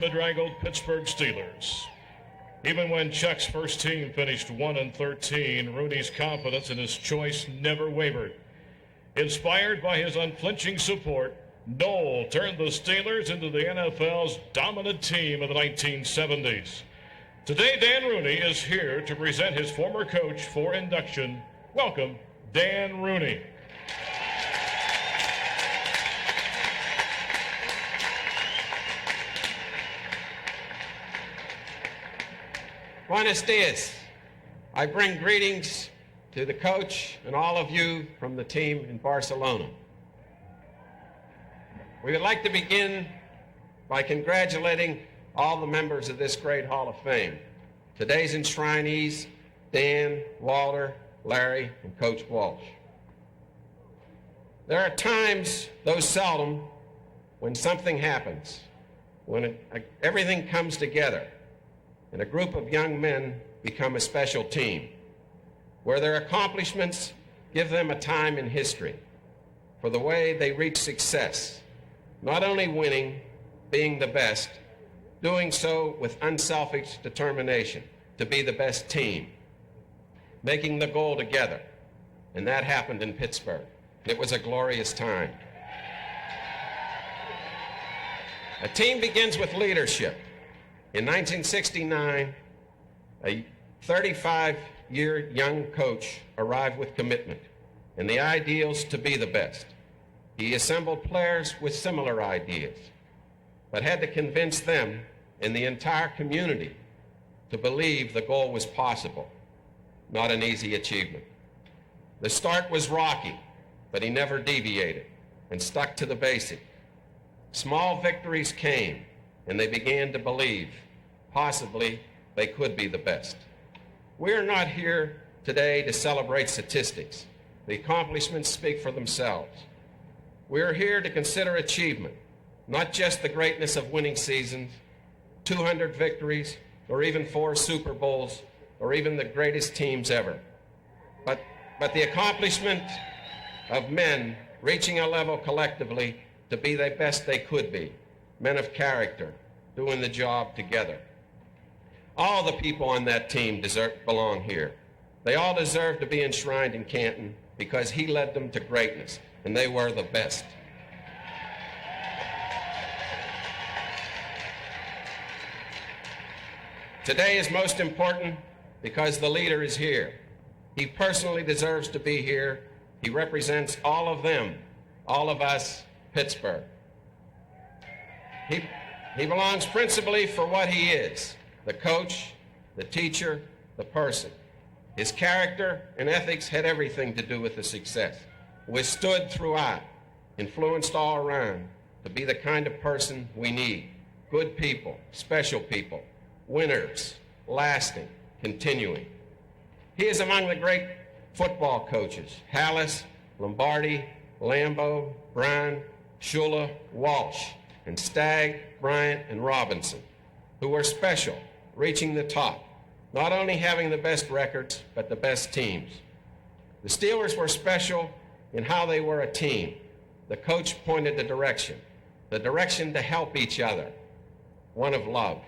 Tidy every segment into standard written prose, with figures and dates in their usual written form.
bedraggled Pittsburgh Steelers. Even when Chuck's first team finished 1-13, Rooney's confidence in his choice never wavered. Inspired by his unflinching support, Noll turned the Steelers into the NFL's dominant team of the 1970s. Today, Dan Rooney is here to present his former coach for induction. Welcome, Dan Rooney. Buenos dias. I bring greetings to the coach and all of you from the team in Barcelona. We would like to begin by congratulating all the members of this great Hall of Fame. Today's enshrinees, Dan, Walter, Larry, and Coach Walsh. There are times, though seldom, when something happens, when everything comes together, and a group of young men become a special team, where their accomplishments give them a time in history for the way they reach success, not only winning, being the best, doing so with unselfish determination to be the best team, making the goal together. And that happened in Pittsburgh. It was a glorious time. A team begins with leadership. In 1969, a 35-year young coach arrived with commitment and the ideals to be the best. He assembled players with similar ideas, but had to convince them and the entire community to believe the goal was possible, not an easy achievement. The start was rocky, but he never deviated and stuck to the basic. Small victories came, and they began to believe possibly they could be the best. We're not here today to celebrate statistics. The accomplishments speak for themselves. We're here to consider achievement, not just the greatness of winning seasons, 200 victories, or even 4 Super Bowls, or even the greatest teams ever, but the accomplishment of men reaching a level collectively to be the best they could be, men of character, doing the job together. All the people on that team belong here. They all deserve to be enshrined in Canton because he led them to greatness, and they were the best. Today is most important because the leader is here. He personally deserves to be here. He represents all of them, all of us, Pittsburgh. He belongs principally for what he is, the coach, the teacher, the person. His character and ethics had everything to do with the success. Withstood throughout, influenced all around to be the kind of person we need. Good people, special people, winners, lasting, continuing. He is among the great football coaches, Hallis, Lombardi, Lambeau, Brown, Shula, Walsh, and Stagg, Bryant, and Robinson, who were special, reaching the top, not only having the best records, but the best teams. The Steelers were special in how they were a team. The coach pointed the direction to help each other, one of love.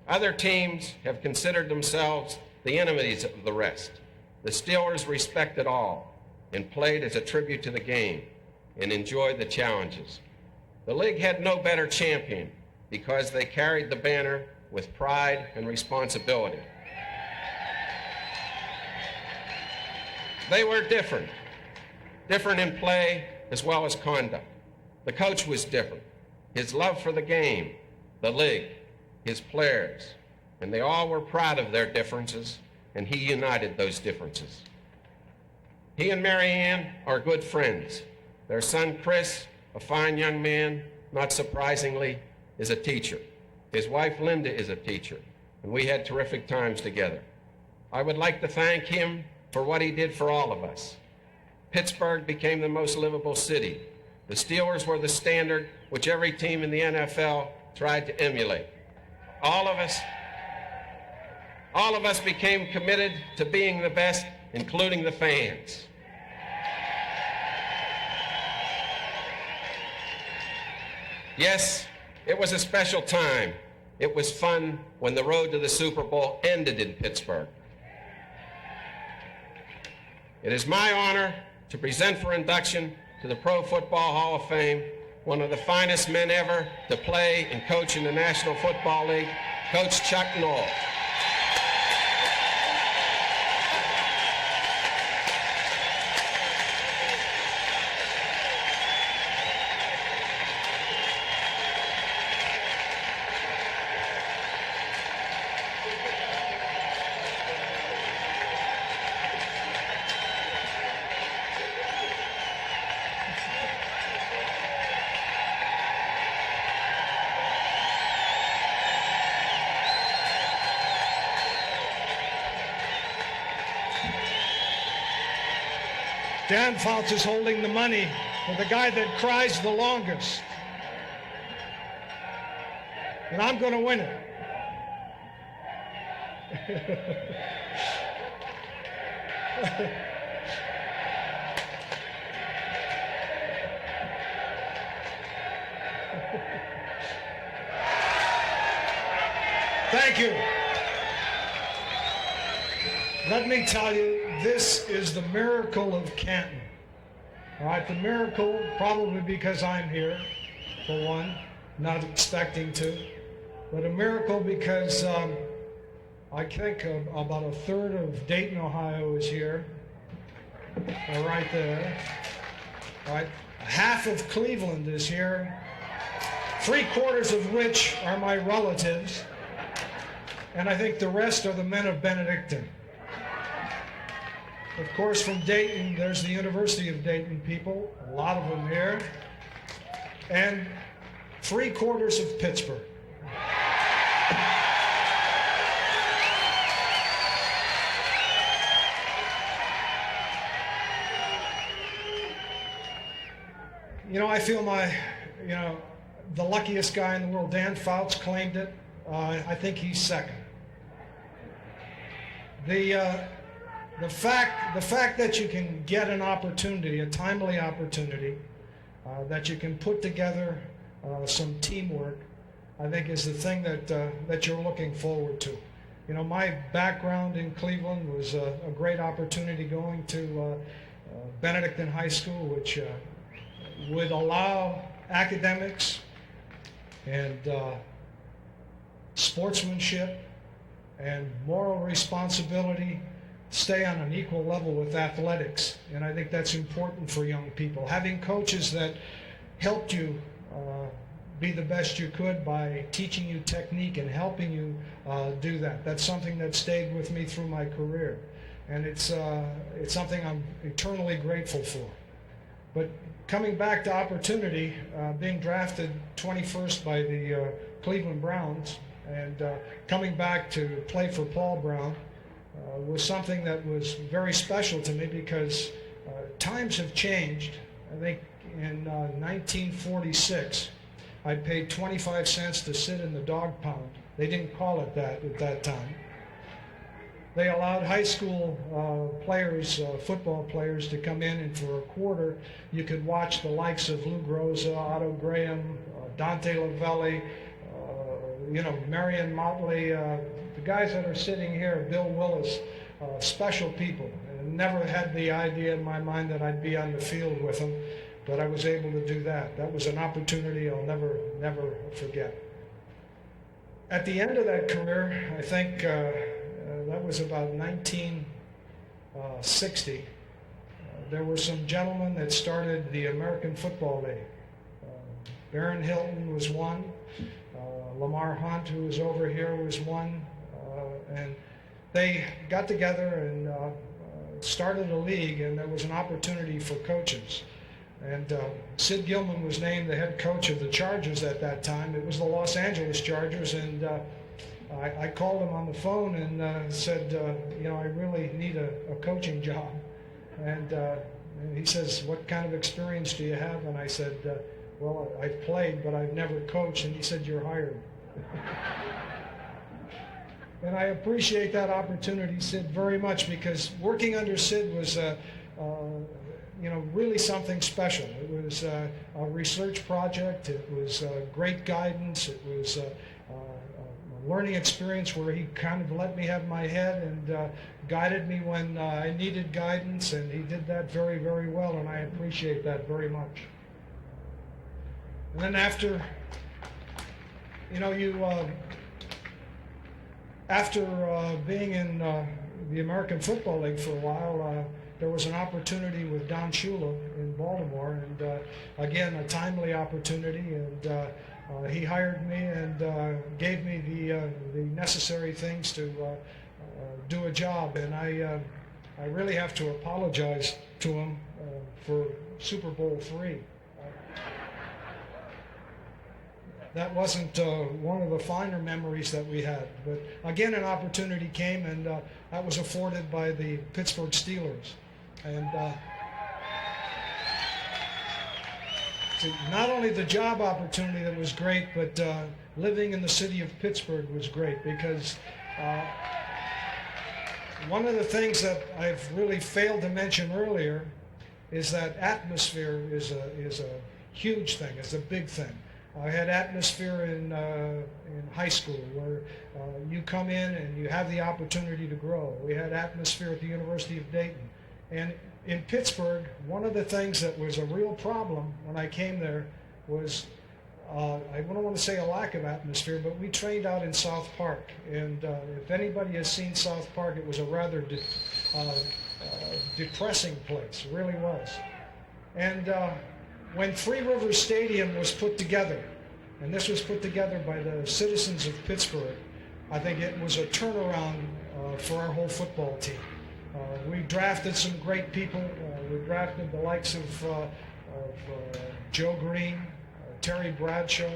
Other teams have considered themselves the enemies of the rest. The Steelers respected all and played as a tribute to the game and enjoyed the challenges. The league had no better champion because they carried the banner with pride and responsibility. They were different in play as well as conduct. The coach was different. His love for the game, the league, his players, and they all were proud of their differences, and he united those differences. He and Mary Ann are good friends. Their son, Chris, a fine young man, not surprisingly, is a teacher. His wife, Linda, is a teacher, and we had terrific times together. I would like to thank him for what he did for all of us. Pittsburgh became the most livable city. The Steelers were the standard which every team in the NFL tried to emulate. All of us became committed to being the best, including the fans. Yes, It was a special time. It was fun when the road to the Super Bowl ended in Pittsburgh. It is my honor to present for induction to the Pro Football Hall of Fame one of the finest men ever to play and coach in the National Football League, Coach Chuck Noll. Dan Fouts is holding the money for the guy that cries the longest. And I'm going to win it. Thank you. Let me tell you, this is the miracle of Canton. All right, the miracle probably because I'm here, for one, not expecting to, but a miracle because I think about a third of Dayton, Ohio is here, right there. All right, half of Cleveland is here, 3/4 of which are my relatives, and I think the rest are the men of Benedictine. Of course, from Dayton, there's the University of Dayton people, a lot of them here, and 3/4 of Pittsburgh. You know, I feel the luckiest guy in the world. Dan Fouts claimed it. I think he's second. The fact that you can get an opportunity, a timely opportunity, that you can put together some teamwork, I think is the thing that you're looking forward to. You know, my background in Cleveland was a great opportunity going to Benedictine High School, which would allow academics and sportsmanship and moral responsibility stay on an equal level with athletics, and I think that's important for young people. Having coaches that helped you be the best you could by teaching you technique and helping you do that. That's something that stayed with me through my career, and it's something I'm eternally grateful for. But coming back to opportunity, being drafted 21st by the Cleveland Browns and coming back to play for Paul Brown was something that was very special to me because times have changed. I think in 1946, I paid 25 cents to sit in the dog pound. They didn't call it that at that time. They allowed high school players, football players, to come in, and for a quarter, you could watch the likes of Lou Groza, Otto Graham, Dante Lavelli, Marion Motley, the guys that are sitting here, Bill Willis, special people. And never had the idea in my mind that I'd be on the field with them, but I was able to do that. That was an opportunity I'll never forget. At the end of that career, I think that was about 1960, there were some gentlemen that started the American Football League. Baron Hilton was one. Lamar Hunt, who was over here, was one. And they got together and started a league, and there was an opportunity for coaches. And Sid Gilman was named the head coach of the Chargers at that time. It was the Los Angeles Chargers, and I called him on the phone and said, I really need a coaching job. And he says, what kind of experience do you have? And I said, well, I've played, but I've never coached. And he said, you're hired. And I appreciate that opportunity, Sid, very much, because working under Sid was really something special. It was a research project. It was great guidance. It was a learning experience where he kind of let me have my head and guided me when I needed guidance, and he did that very, very well, and I appreciate that very much. And then after being in the American Football League for a while, there was an opportunity with Don Shula in Baltimore, and again, a timely opportunity, and he hired me and gave me the necessary things to do a job, and I really have to apologize to him for Super Bowl III. That wasn't one of the finer memories that we had. But again, an opportunity came, and that was afforded by the Pittsburgh Steelers. And not only the job opportunity that was great, but living in the city of Pittsburgh was great, because one of the things that I've really failed to mention earlier is that atmosphere is a huge thing, it's a big thing. I had atmosphere in high school where you come in and you have the opportunity to grow. We had atmosphere at the University of Dayton. And in Pittsburgh, one of the things that was a real problem when I came there was, I don't want to say a lack of atmosphere, but we trained out in South Park. And if anybody has seen South Park, it was a rather depressing place, it really was. And when Three Rivers Stadium was put together, and this was put together by the citizens of Pittsburgh, I think it was a turnaround for our whole football team. We drafted some great people. We drafted the likes of Joe Green, Terry Bradshaw,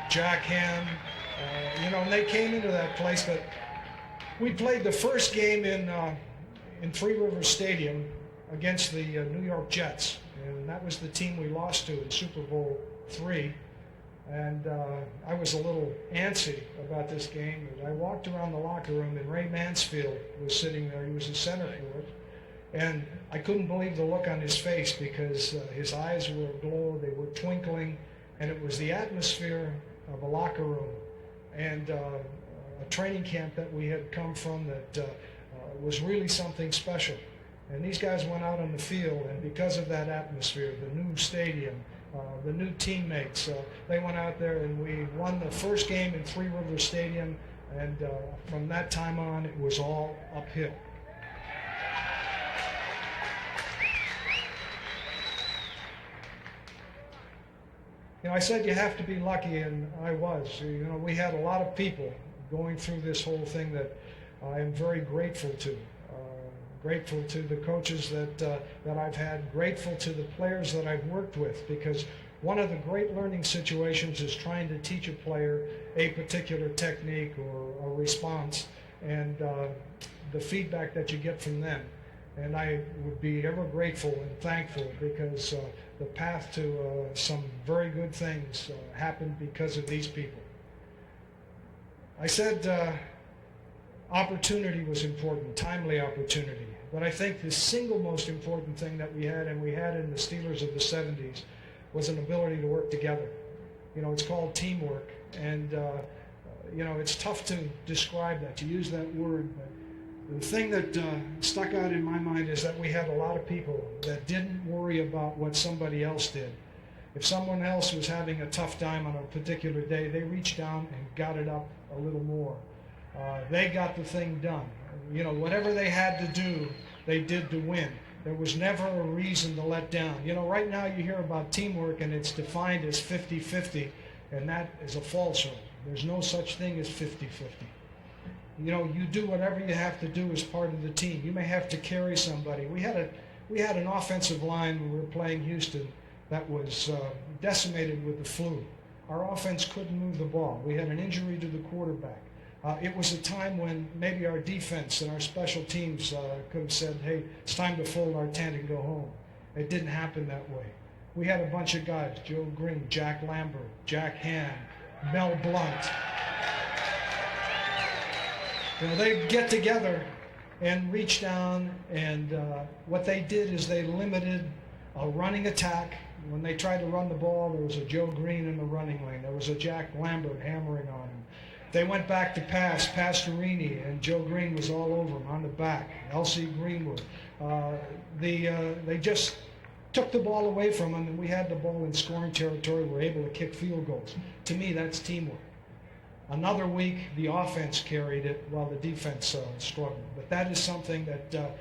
Jack Ham, and they came into that place. But we played the first game in Three Rivers Stadium against the New York Jets. And that was the team we lost to in Super Bowl III. And I was a little antsy about this game. And I walked around the locker room, and Ray Mansfield was sitting there. He was the center for it. And I couldn't believe the look on his face, because his eyes were aglow, they were twinkling, and it was the atmosphere of a locker room and a training camp that we had come from that was really something special. And these guys went out on the field, and because of that atmosphere, the new stadium, the new teammates, they went out there, and we won the first game in Three Rivers Stadium, and from that time on, it was all uphill. I said you have to be lucky, and I was. We had a lot of people going through this whole thing that I am very grateful to. Grateful to the coaches that I've had, grateful to the players that I've worked with, because one of the great learning situations is trying to teach a player a particular technique or a response, and the feedback that you get from them. And I would be ever grateful and thankful, because the path to some very good things happened because of these people. I said opportunity was important, timely opportunity. But I think the single most important thing that we had, and we had in the Steelers of the 70s, was an ability to work together. It's called teamwork, and it's tough to describe that, to use that word. But the thing that stuck out in my mind is that we had a lot of people that didn't worry about what somebody else did. If someone else was having a tough time on a particular day, they reached down and got it up a little more. They got the thing done. Whatever they had to do, they did to win. There was never a reason to let down. Right now you hear about teamwork, and it's defined as 50-50, and that is a falsehood. There's no such thing as 50-50. You do whatever you have to do as part of the team. You may have to carry somebody. We had an offensive line when we were playing Houston that was decimated with the flu. Our offense couldn't move the ball. We had an injury to the quarterback. It was a time when maybe our defense and our special teams could have said, hey, it's time to fold our tent and go home. It didn't happen that way. We had a bunch of guys, Joe Green, Jack Lambert, Jack Ham, Mel Blount. They'd get together and reach down, and what they did is they limited a running attack. When they tried to run the ball, there was a Joe Green in the running lane. There was a Jack Lambert hammering on him. They went back to pass to Rooney, and Joe Green was all over him on the back. L.C. Greenwood. They just took the ball away from him, and we had the ball in scoring territory. We were able to kick field goals. To me, that's teamwork. Another week, the offense carried it while the defense struggled. But that is something that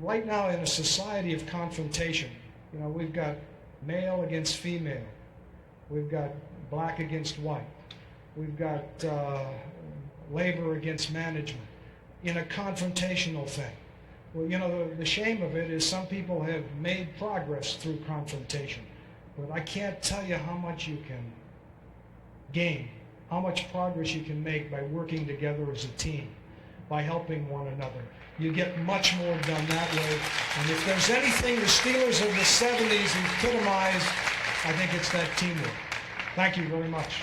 right now in a society of confrontation, we've got male against female. We've got black against white. We've got labor against management in a confrontational thing. Well, the shame of it is some people have made progress through confrontation, but I can't tell you how much you can gain, how much progress you can make by working together as a team, by helping one another. You get much more done that way. And if there's anything the Steelers of the 70s epitomized, I think it's that teamwork. Thank you very much.